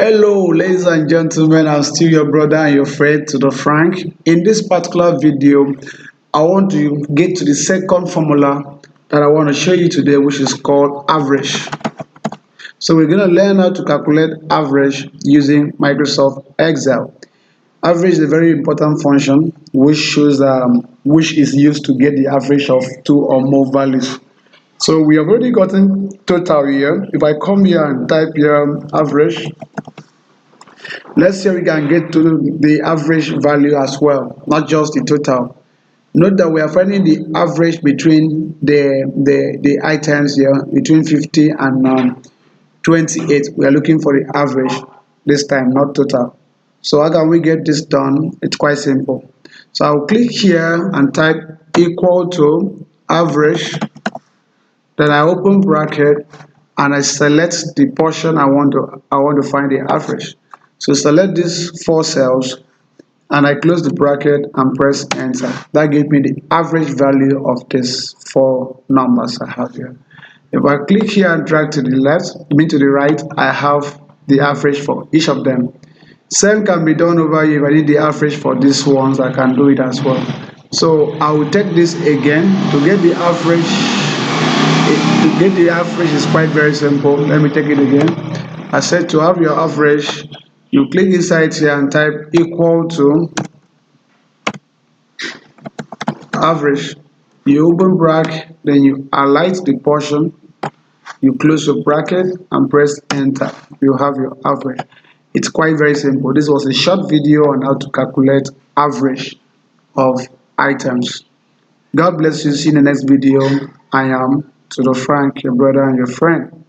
Hello, ladies and gentlemen. I'm still your brother and your friend to the Frank. In this particular video, I want to get to the second formula that I want to show you today, which is called average. So we're going to learn how to calculate average using Microsoft Excel. Average is a very important function which shows which is used to get the average of two or more values. So we have already gotten total here. If I come here and type here average, let's say we can get to the average value as well, not just the total. Note that we are finding the average between the items here, between 50 and 28. We are looking for the average this time, not total. So how can we get this done? It's quite simple. So I'll click here and type equal to average, then I open bracket and I select the portion I want to find the average. So select these four cells and I close the bracket and press enter. That gave me the average value of these four numbers I have here. If I click here and drag to the left, to the right, I have the average for each of them. Same can be done over here. If I need the average for these ones, I can do it as well. So I will take this again to get the average. To get the average is quite very simple. Let me take it again. I said to have your average, you click inside here and type equal to average. You open bracket, then you highlight the portion, you close your bracket and press enter. You have your average. It's quite very simple. This was a short video on how to calculate average of items. God bless you. See you in the next video. I am to the Frank, your brother and your friend.